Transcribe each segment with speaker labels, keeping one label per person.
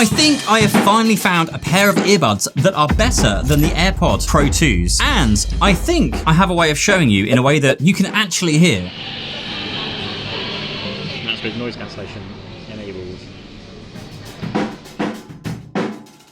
Speaker 1: I think I have finally found a pair of earbuds that are better than the AirPod Pro 2s. And I think I have a way of showing you in a way that you can actually hear.
Speaker 2: That's with noise cancellation enabled.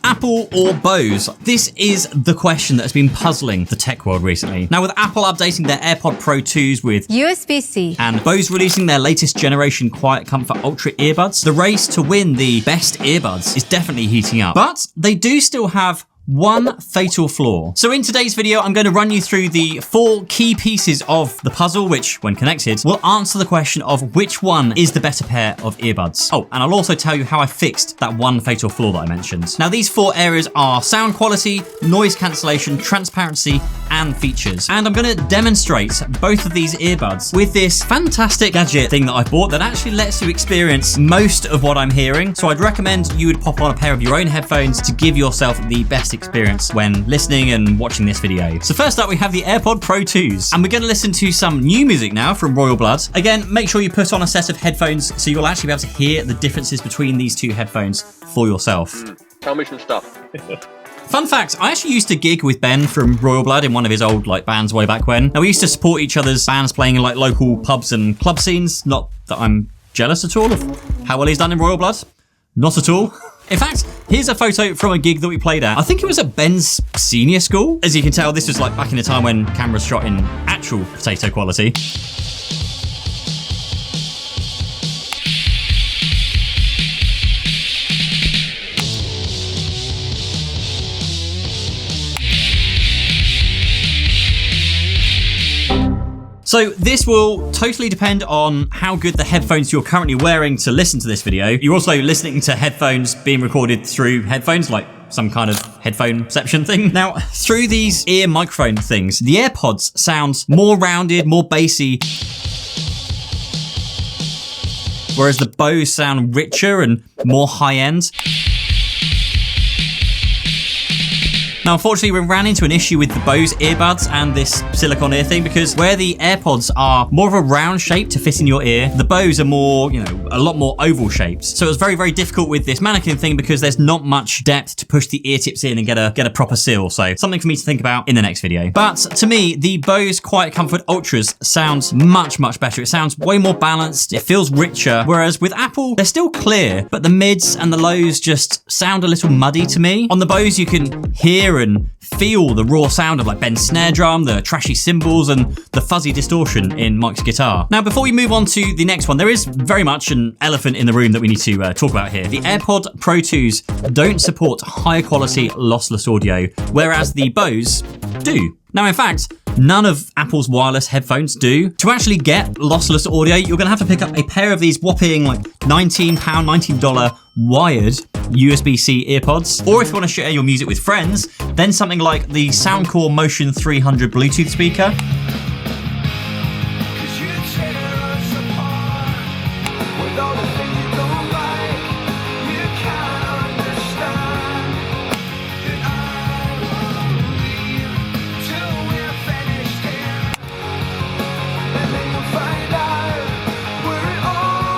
Speaker 1: Apple or Bose? This is the question that has been puzzling the tech world recently. Now, with Apple updating their AirPod Pro 2s with
Speaker 3: USB-C
Speaker 1: and Bose releasing their latest generation QuietComfort Ultra Earbuds, the race to win the best earbuds is definitely heating up. But they do still have one fatal flaw. So in today's video, I'm going to run you through the 4 key pieces of the puzzle, which, when connected, will answer the question of which one is the better pair of earbuds. Oh, and I'll also tell you how I fixed that one fatal flaw that I mentioned. Now, these 4 areas are sound quality, noise cancellation, transparency, and features. And I'm going to demonstrate both of these earbuds with this fantastic gadget thing that I bought that actually lets you experience most of what I'm hearing. So I'd recommend you would pop on a pair of your own headphones to give yourself the best experience when listening and watching this video. So first up, we have the AirPod Pro 2s, and we're going to listen to some new music now from Royal Blood. Again, make sure you put on a set of headphones so you'll actually be able to hear the differences between these 2 headphones for yourself.
Speaker 4: Tell me some stuff.
Speaker 1: Fun fact, I actually used to gig with Ben from Royal Blood in one of his old bands way back when. Now, we used to support each other's bands playing in local pubs and club scenes. Not that I'm jealous at all of how well he's done in Royal Blood. Not at all. In fact, here's a photo from a gig that we played at. I think it was at Ben's senior school. As you can tell, this was back in the time when cameras shot in actual potato quality. So this will totally depend on how good the headphones you're currently wearing to listen to this video. You're also listening to headphones being recorded through headphones, like some kind of headphoneception thing. Now, through these ear microphone things, the AirPods sound more rounded, more bassy, whereas the Bose sound richer and more high-end. Now, unfortunately, we ran into an issue with the Bose earbuds and this silicone ear thing, because where the AirPods are more of a round shape to fit in your ear, the Bose are more, a lot more oval shaped. So it was very, very difficult with this mannequin thing because there's not much depth to push the ear tips in and get a proper seal. So something for me to think about in the next video. But to me, the Bose QuietComfort Ultras sounds much, much better. It sounds way more balanced. It feels richer. Whereas with Apple, they're still clear, but the mids and the lows just sound a little muddy to me. On the Bose, you can hear and feel the raw sound of Ben's snare drum, the trashy cymbals, and the fuzzy distortion in Mike's guitar. Now, before we move on to the next one, there is very much an elephant in the room that we need to talk about here. The AirPod Pro 2s don't support higher quality lossless audio, whereas the Bose do. Now, in fact, none of Apple's wireless headphones do. To actually get lossless audio, you're going to have to pick up a pair of these whopping $19 wired USB-C earpods. Or if you want to share your music with friends, then something like the Soundcore Motion 300 Bluetooth speaker.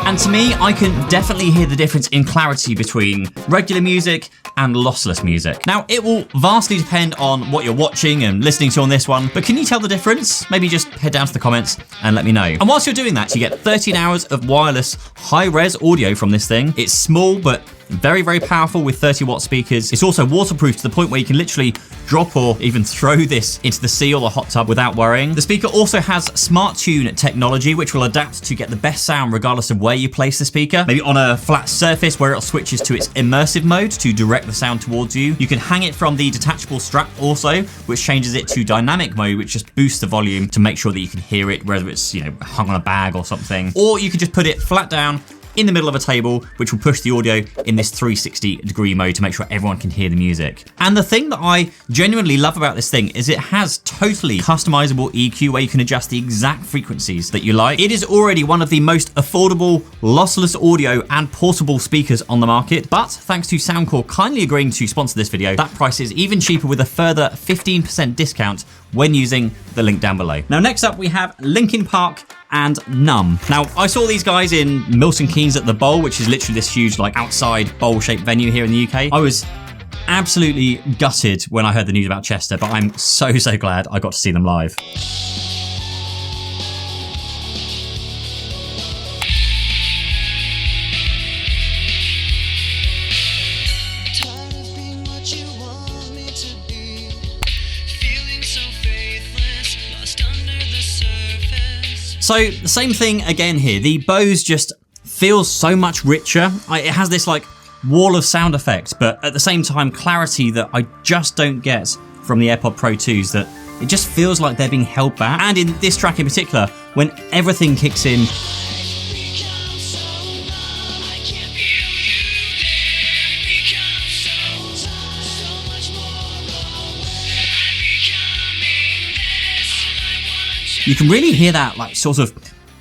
Speaker 1: And to me, I can definitely hear the difference in clarity between regular music and lossless music. Now, it will vastly depend on what you're watching and listening to on this one, but can you tell the difference? Maybe just head down to the comments and let me know. And whilst you're doing that, you get 13 hours of wireless high-res audio from this thing. It's small, but very, very powerful with 30-watt speakers. It's also waterproof to the point where you can literally drop or even throw this into the sea or the hot tub without worrying. The speaker also has Smart Tune technology, which will adapt to get the best sound regardless of where you place the speaker. Maybe on a flat surface where it switches to its immersive mode to direct the sound towards you. You can hang it from the detachable strap also, which changes it to dynamic mode, which just boosts the volume to make sure that you can hear it, whether it's, hung on a bag or something. Or you can just put it flat down in the middle of a table, which will push the audio in this 360-degree mode to make sure everyone can hear the music. And the thing that I genuinely love about this thing is it has totally customizable EQ where you can adjust the exact frequencies that you like. It is already one of the most affordable lossless audio and portable speakers on the market, but thanks to Soundcore kindly agreeing to sponsor this video, that price is even cheaper with a further 15% discount when using the link down below. Now, next up we have Linkin Park and Numb. Now, I saw these guys in Milton Keynes at the Bowl, which is literally this huge like outside bowl-shaped venue here in the UK. I was absolutely gutted when I heard the news about Chester, but I'm so glad I got to see them live. So the same thing again here. The Bose just feels so much richer. It has this like wall of sound effects, but at the same time clarity that I just don't get from the AirPod Pro 2s, that it just feels like they're being held back. And in this track in particular, when everything kicks in, you can really hear that like sort of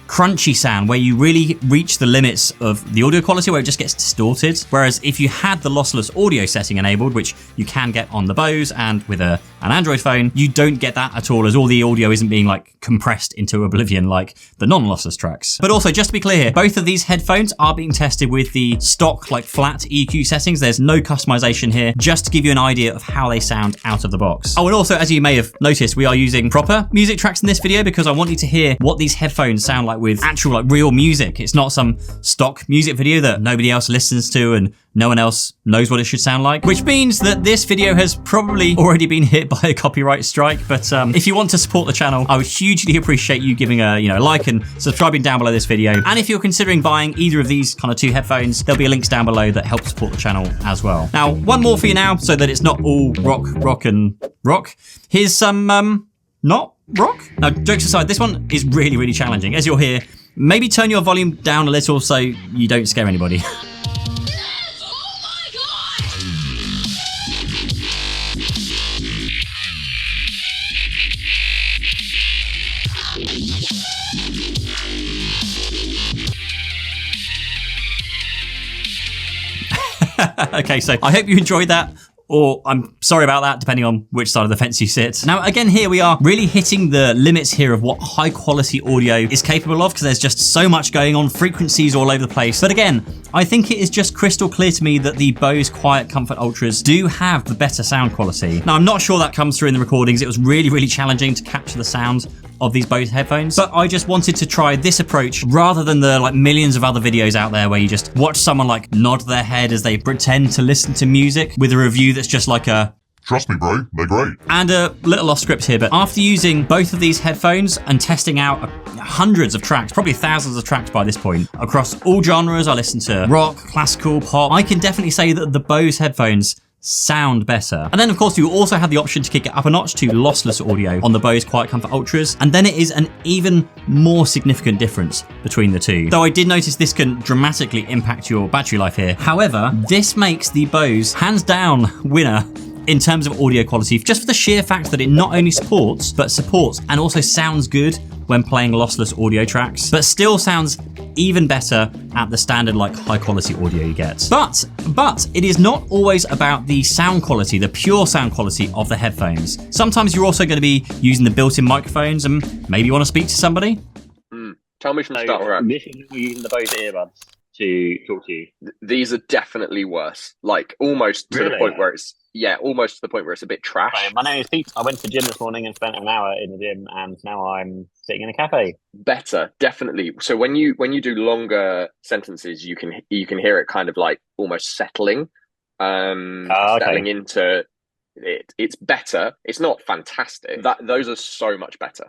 Speaker 1: crunchy sound where you really reach the limits of the audio quality where it just gets distorted. Whereas if you had the lossless audio setting enabled, which you can get on the Bose and with an Android phone, you don't get that at all, as all the audio isn't being like compressed into oblivion like the non-lossless tracks. But also, just to be clear here, both of these headphones are being tested with the stock like flat EQ settings. There's no customization here, just to give you an idea of how they sound out of the box. Oh, and also, as you may have noticed, we are using proper music tracks in this video because I want you to hear what these headphones sound like with actual like real music. It's not some stock music video that nobody else listens to and no one else knows what it should sound like, which means that this video has probably already been hit by a copyright strike. But if you want to support the channel, I would hugely appreciate you giving a like and subscribing down below this video. And if you're considering buying either of these kind of two headphones, there'll be links down below that help support the channel as well. Now, one more for you now, so that it's not all rock and rock. Here's some not rock. Now, jokes aside, this one is really challenging. As you'll hear, maybe turn your volume down a little so you don't scare anybody. Okay, so I hope you enjoyed that, or I'm sorry about that, depending on which side of the fence you sit. Now, again, here we are really hitting the limits here of what high quality audio is capable of, because there's just so much going on, frequencies all over the place. But again, I think it is just crystal clear to me that the Bose QuietComfort Ultras do have the better sound quality. Now, I'm not sure that comes through in the recordings. It was really challenging to capture the sound of these Bose headphones, but I just wanted to try this approach rather than the like millions of other videos out there where you just watch someone like nod their head as they pretend to listen to music with a review that's just like a
Speaker 3: "Trust me, bro, they're great."
Speaker 1: And a little off script here, but after using both of these headphones and testing out hundreds of tracks, probably thousands of tracks by this point, across all genres, I listen to rock, classical, pop, I can definitely say that the Bose headphones sound better. And then of course you also have the option to kick it up a notch to lossless audio on the Bose QuietComfort Ultras, and then it is an even more significant difference between the two. Though I did notice this can dramatically impact your battery life here. However, this makes the Bose hands down winner in terms of audio quality, just for the sheer fact that it not only supports, but supports and also sounds good when playing lossless audio tracks, but still sounds even better at the standard like high quality audio you get. But it is not always about the sound quality, the pure sound quality of the headphones. Sometimes you're also going to be using the built-in microphones and maybe you want to speak to somebody.
Speaker 4: Tell me from start.
Speaker 2: This is using the Bose earbuds to talk to you.
Speaker 4: These are definitely worse. Like almost to the point where it's almost to the point where it's a bit trash.
Speaker 2: Hi, my name is Pete. I went to the gym this morning and spent an hour in the gym, and now I'm sitting in a cafe.
Speaker 4: Better, definitely. So when you do longer sentences, you can hear it kind of like almost settling, settling into it. It's better. It's not fantastic. Those are so much better.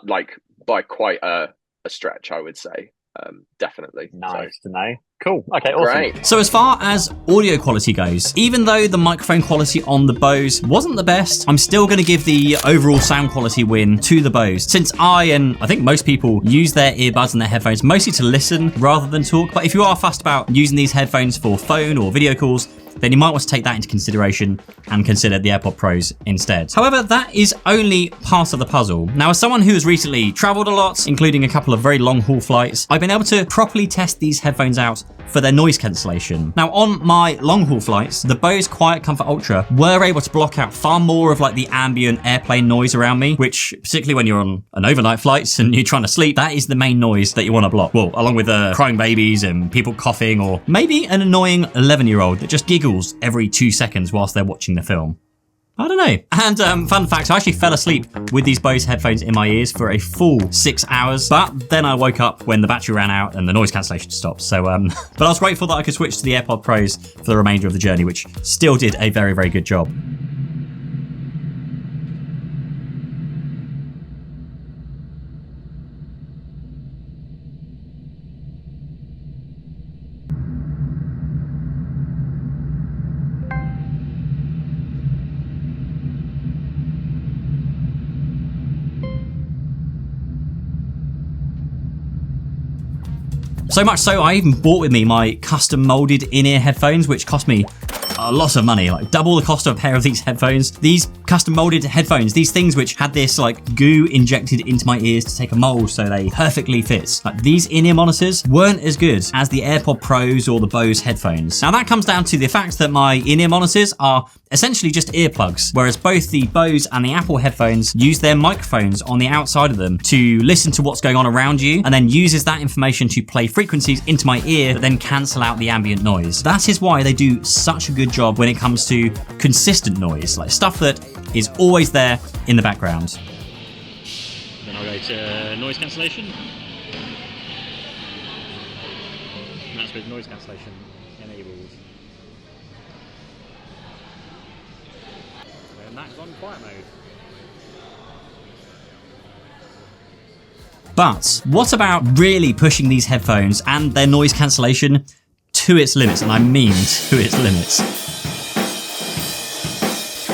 Speaker 4: Like by quite a stretch, I would say. Definitely.
Speaker 2: Nice to know. Cool. Okay, awesome.
Speaker 4: Great.
Speaker 1: So as far as audio quality goes, even though the microphone quality on the Bose wasn't the best, I'm still going to give the overall sound quality win to the Bose, since I think most people use their earbuds and their headphones mostly to listen rather than talk. But if you are fussed about using these headphones for phone or video calls, then you might want to take that into consideration and consider the AirPod Pros instead. However, that is only part of the puzzle. Now, as someone who has recently traveled a lot, including a couple of very long haul flights, I've been able to properly test these headphones out for their noise cancellation. Now, on my long haul flights, the Bose QuietComfort Ultra were able to block out far more of like the ambient airplane noise around me, which particularly when you're on an overnight flight and you're trying to sleep, that is the main noise that you want to block. Well, along with crying babies and people coughing, or maybe an annoying 11-year-old that just giggles every 2 seconds whilst they're watching the film. I don't know. And fun fact, I actually fell asleep with these Bose headphones in my ears for a full 6 hours, but then I woke up when the battery ran out and the noise cancellation stopped. So, but I was grateful that I could switch to the AirPod Pros for the remainder of the journey, which still did a very, very good job. So much so, I even bought with me my custom molded in-ear headphones, which cost me a lot of money, like double the cost of a pair of these headphones. These custom molded headphones, these things which had this like goo injected into my ears to take a mold so they perfectly fit. Like, these in-ear monitors weren't as good as the AirPod Pros or the Bose headphones. Now that comes down to the fact that my in-ear monitors are essentially just earplugs, whereas both the Bose and the Apple headphones use their microphones on the outside of them to listen to what's going on around you, and then uses that information to play frequencies into my ear that then cancel out the ambient noise. That is why they do such a good job when it comes to consistent noise, like stuff that is always there in the background.
Speaker 3: Then I'll go to noise cancellation. And that's with noise cancellation enabled. And that's on quiet mode.
Speaker 1: But what about really pushing these headphones and their noise cancellation to its limits? And I mean to its limits.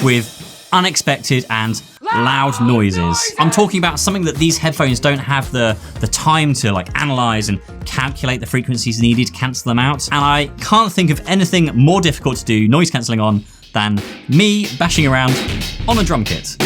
Speaker 1: With unexpected and loud noises. I'm talking about something that these headphones don't have the time to like analyze and calculate the frequencies needed to cancel them out. And I can't think of anything more difficult to do noise cancelling on than me bashing around on a drum kit.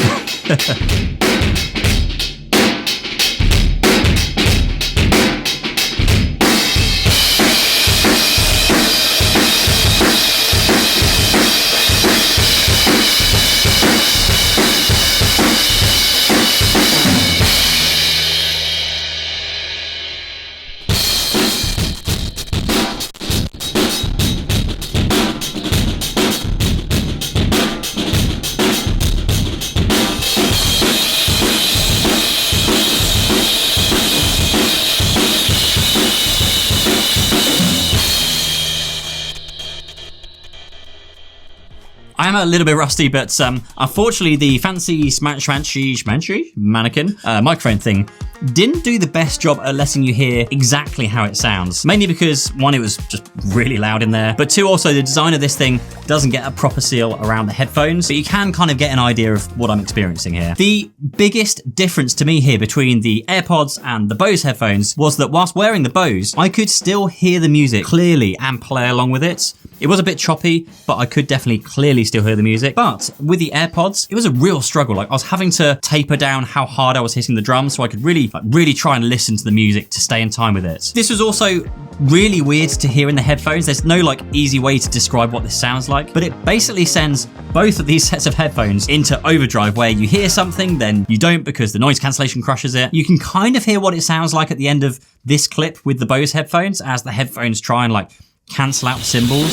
Speaker 1: I am a little bit rusty, but unfortunately the fancy smanchy mannequin microphone thing didn't do the best job at letting you hear exactly how it sounds. Mainly because, one, it was just really loud in there, but two, also the design of this thing doesn't get a proper seal around the headphones, but you can kind of get an idea of what I'm experiencing here. The biggest difference to me here between the AirPods and the Bose headphones was that whilst wearing the Bose, I could still hear the music clearly and play along with it. It was a bit choppy, but I could definitely clearly still hear the music. But with the AirPods, it was a real struggle. Like, I was having to taper down how hard I was hitting the drums so I could really try and listen to the music to stay in time with it. This was also really weird to hear in the headphones. There's no like easy way to describe what this sounds like, but it basically sends both of these sets of headphones into overdrive, where you hear something, then you don't because the noise cancellation crushes it. You can kind of hear what it sounds like at the end of this clip with the Bose headphones as the headphones try and like cancel out the cymbals.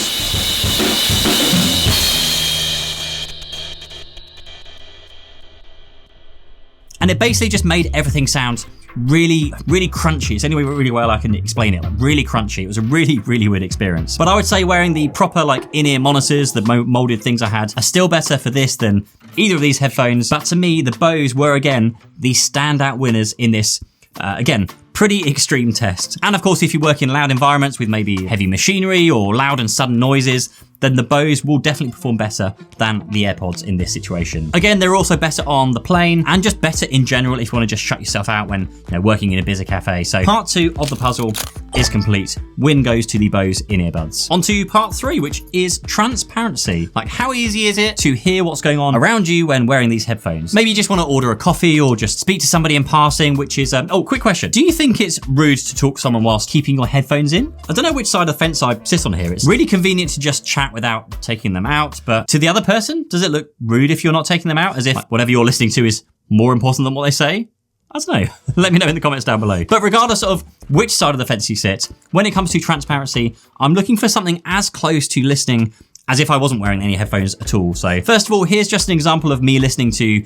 Speaker 1: And it basically just made everything sound really, really crunchy. It's the only really well I can explain it. Like, really crunchy. It was a really, really weird experience. But I would say wearing the proper like in-ear monitors, the molded things I had, are still better for this than either of these headphones. But to me, the Bose were again the standout winners in this, again, pretty extreme test. And of course, if you work in loud environments with maybe heavy machinery or loud and sudden noises, then the Bose will definitely perform better than the AirPods in this situation. Again, they're also better on the plane and just better in general if you want to just shut yourself out when working in a busy cafe. So part 2 of the puzzle is complete. Win goes to the Bose in-earbuds. On to part 3, which is transparency. Like, how easy is it to hear what's going on around you when wearing these headphones? Maybe you just want to order a coffee or just speak to somebody in passing, which is, quick question. Do you think it's rude to talk to someone whilst keeping your headphones in? I don't know which side of the fence I sit on here. It's really convenient to just chat without taking them out, but to the other person, does it look rude if you're not taking them out, as if whatever you're listening to is more important than what they say? I don't know. Let me know in the comments down below. But regardless of which side of the fence you sit, when it comes to transparency, I'm looking for something as close to listening as if I wasn't wearing any headphones at all. So first of all, here's just an example of me listening to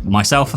Speaker 1: myself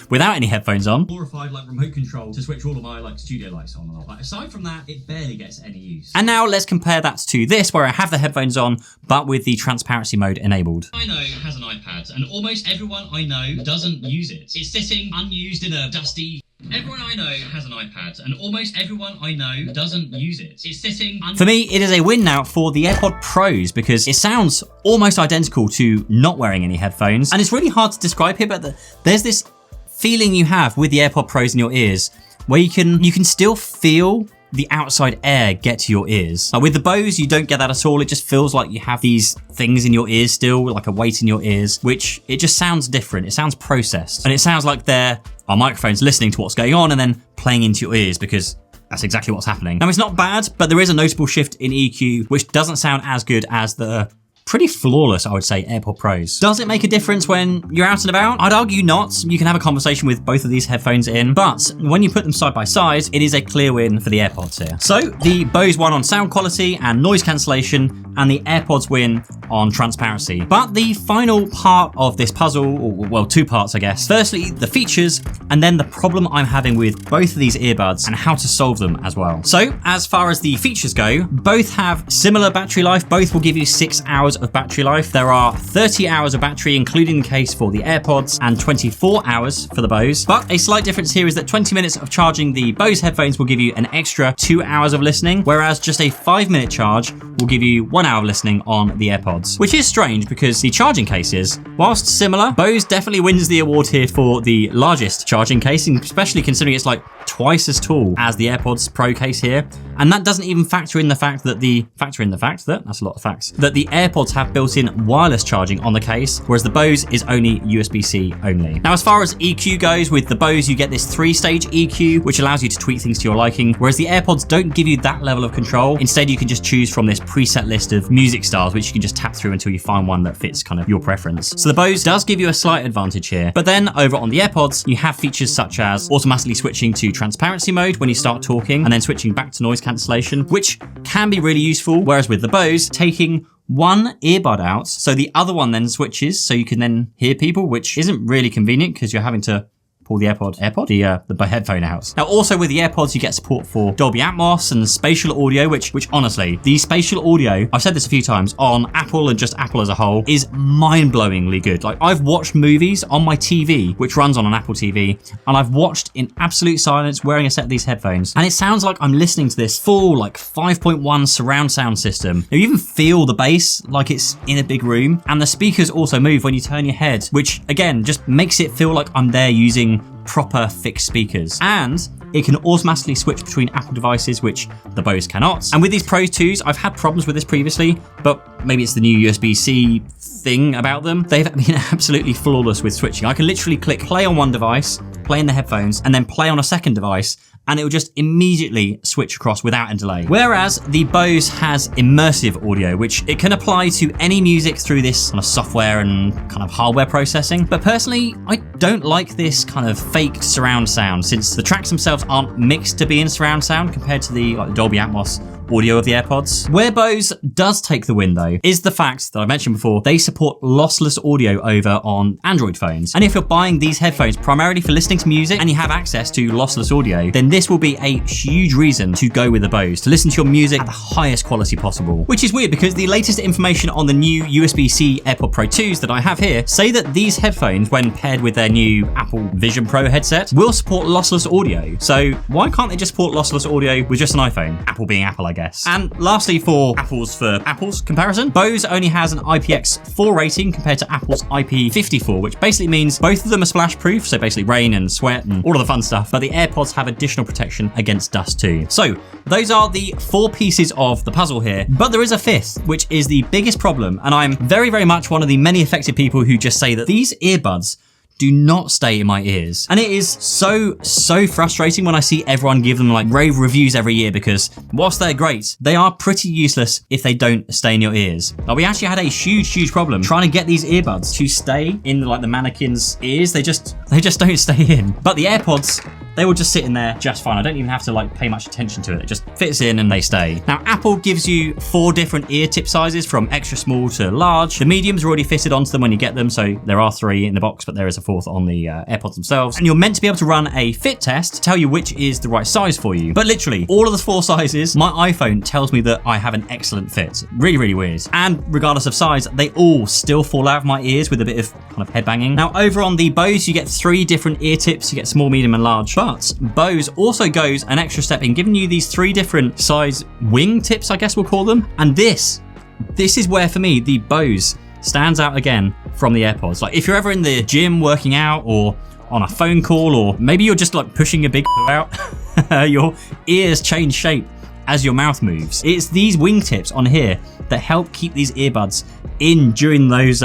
Speaker 1: without any headphones on. Glorified remote control to switch all of my studio lights on and off. Aside from that, it barely gets any use. And now let's compare that to this, where I have the headphones on, but with the transparency mode enabled. I know has an iPad, and almost everyone I know doesn't use it. It's sitting unused in a dusty... Everyone I know has an iPad, and almost everyone I know doesn't use it. It's sitting... For me, it is a win now for the AirPod Pros, because it sounds almost identical to not wearing any headphones. And it's really hard to describe here, but there's this feeling you have with the AirPod Pros in your ears, where you can still feel the outside air get to your ears. With the Bose, you don't get that at all. It just feels like you have these things in your ears still, like a weight in your ears, which it just sounds different. It sounds processed. And it sounds like there are microphones listening to what's going on and then playing into your ears, because that's exactly what's happening. Now, it's not bad, but there is a notable shift in EQ, which doesn't sound as good as the pretty flawless, I would say, AirPod Pros. Does it make a difference when you're out and about? I'd argue not. You can have a conversation with both of these headphones in, but when you put them side by side, it is a clear win for the AirPods here. So the Bose won on sound quality and noise cancellation, and the AirPods win on transparency. But the final part of this puzzle, or well, 2 parts, I guess. Firstly, the features, and then the problem I'm having with both of these earbuds and how to solve them as well. So as far as the features go, both have similar battery life. Both will give you 6 hours of battery life. There are 30 hours of battery, including the case for the AirPods, and 24 hours for the Bose. But a slight difference here is that 20 minutes of charging the Bose headphones will give you an extra 2 hours of listening, whereas just a 5-minute charge will give you 1 hour of listening on the AirPods, which is strange because the charging cases, whilst similar, Bose definitely wins the award here for the largest charging case, especially considering it's twice as tall as the AirPods Pro case here. And that doesn't even factor in the fact that that's a lot of facts, that the AirPods have built-in wireless charging on the case, whereas the Bose is only USB-C only. Now, as far as EQ goes, with the Bose, you get this 3-stage EQ, which allows you to tweak things to your liking, whereas the AirPods don't give you that level of control. Instead, you can just choose from this preset list of music styles, which you can just tap through until you find one that fits kind of your preference. So the Bose does give you a slight advantage here. But then over on the AirPods, you have features such as automatically switching to transparency mode when you start talking, and then switching back to noise cancellation, which can be really useful. Whereas with the Bose, taking one earbud out, so the other one then switches, so you can then hear people, which isn't really convenient because you're having to pull the the headphone out. Now, also with the AirPods, you get support for Dolby Atmos and spatial audio, which honestly, the spatial audio, I've said this a few times, on Apple and just Apple as a whole, is mind-blowingly good. I've watched movies on my TV, which runs on an Apple TV, and I've watched in absolute silence wearing a set of these headphones, and it sounds like I'm listening to this full 5.1 surround sound system. You even feel the bass like it's in a big room, and the speakers also move when you turn your head, which again just makes it feel like I'm there using proper fixed speakers. And it can automatically switch between Apple devices, which the Bose cannot. And with these Pro 2s, I've had problems with this previously, but maybe it's the new USB-C thing about them. They've been absolutely flawless with switching. I can literally click play on one device, play in the headphones, and then play on a second device, and it will just immediately switch across without a delay. Whereas the Bose has immersive audio, which it can apply to any music through this kind of software and kind of hardware processing. But personally, I don't like this kind of faked surround sound, since the tracks themselves aren't mixed to be in surround sound compared to the Dolby Atmos audio of the AirPods. Where Bose does take the win though, is the fact that I mentioned before, they support lossless audio over on Android phones. And if you're buying these headphones primarily for listening to music and you have access to lossless audio, then this this will be a huge reason to go with the Bose, to listen to your music at the highest quality possible. Which is weird because the latest information on the new USB-C AirPod Pro 2s that I have here say that these headphones, when paired with their new Apple Vision Pro headset, will support lossless audio. So why can't they just support lossless audio with just an iPhone? Apple being Apple, I guess. And lastly, for Apple's comparison, Bose only has an IPX4 rating compared to Apple's IP54, which basically means both of them are splash proof, so basically rain and sweat and all of the fun stuff, but the AirPods have additional protection against dust too. So those are the 4 pieces of the puzzle here, but there is a 5th, which is the biggest problem, and I'm very, very much one of the many affected people who just say that these earbuds do not stay in my ears. And it is so frustrating when I see everyone give them like rave reviews every year, because whilst they're great, they are pretty useless if they don't stay in your ears. Like, we actually had a huge problem trying to get these earbuds to stay in like the mannequin's ears. They just don't stay in. But the AirPods, they will just sit in there just fine. I don't even have to like pay much attention to it. It just fits in and they stay. Now, Apple gives you 4 different ear tip sizes from extra small to large. The mediums are already fitted onto them when you get them, so there are 3 in the box, but there is a 4th on the AirPods themselves. And you're meant to be able to run a fit test to tell you which is the right size for you. But literally, all of the 4 sizes, my iPhone tells me that I have an excellent fit. Really weird. And regardless of size, they all still fall out of my ears with a bit of kind of headbanging. Now, over on the Bose, you get 3 different ear tips. You get small, medium, and large. But Bose also goes an extra step in giving you these 3 different size wing tips, I guess we'll call them. And this is where, for me, the Bose stands out again from the AirPods. Like, if you're ever in the gym working out or on a phone call, or maybe you're just like pushing a big out, your ears change shape as your mouth moves. It's these wingtips on here that help keep these earbuds in during those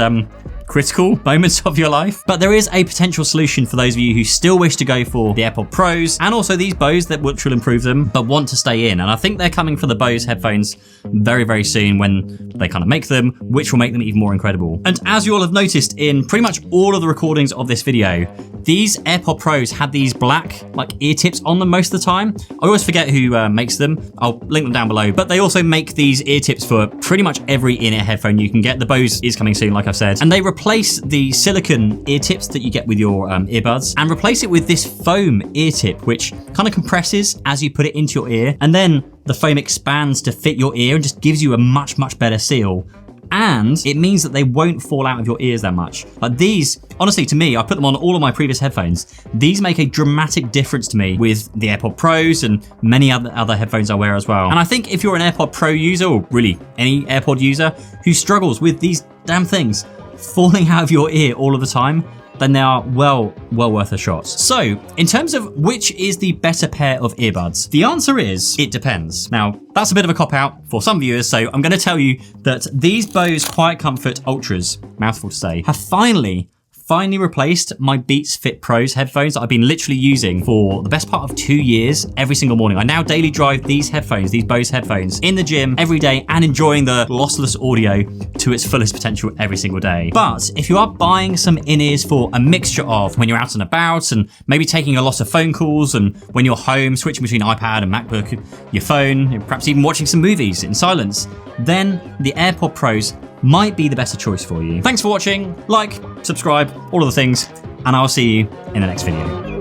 Speaker 1: critical moments of your life. But there is a potential solution for those of you who still wish to go for the AirPod Pros and also these Bose which will improve them, but want to stay in. And I think they're coming for the Bose headphones very soon when they kind of make them, which will make them even more incredible. And as you all have noticed in pretty much all of the recordings of this video, these AirPod Pros had these black like ear tips on them most of the time. I always forget who makes them. I'll link them down below. But they also make these ear tips for pretty much every in-ear headphone you can get. The Bose is coming soon, like I've said. And they replace the silicone ear tips that you get with your earbuds and replace it with this foam ear tip, which kind of compresses as you put it into your ear. And then the foam expands to fit your ear and just gives you a much better seal. And it means that they won't fall out of your ears that much. Like these, honestly, to me, I put them on all of my previous headphones. These make a dramatic difference to me with the AirPod Pros and many other headphones I wear as well. And I think if you're an AirPod Pro user, or really any AirPod user who struggles with these damn things falling out of your ear all of the time, then they are well worth a shot. So, in terms of which is the better pair of earbuds, the answer is, it depends. Now, that's a bit of a cop-out for some viewers, so I'm going to tell you that these Bose QuietComfort Ultras, mouthful to say, have finally replaced my Beats Fit Pros headphones that I've been literally using for the best part of 2 years every single morning. I now daily drive these headphones, these Bose headphones, in the gym every day and enjoying the lossless audio to its fullest potential every single day. But if you are buying some in-ears for a mixture of when you're out and about and maybe taking a lot of phone calls, and when you're home switching between iPad and MacBook, your phone, perhaps even watching some movies in silence, then the AirPod Pros might be the better choice for you. Thanks for watching. Like, subscribe, all of the things, and I'll see you in the next video.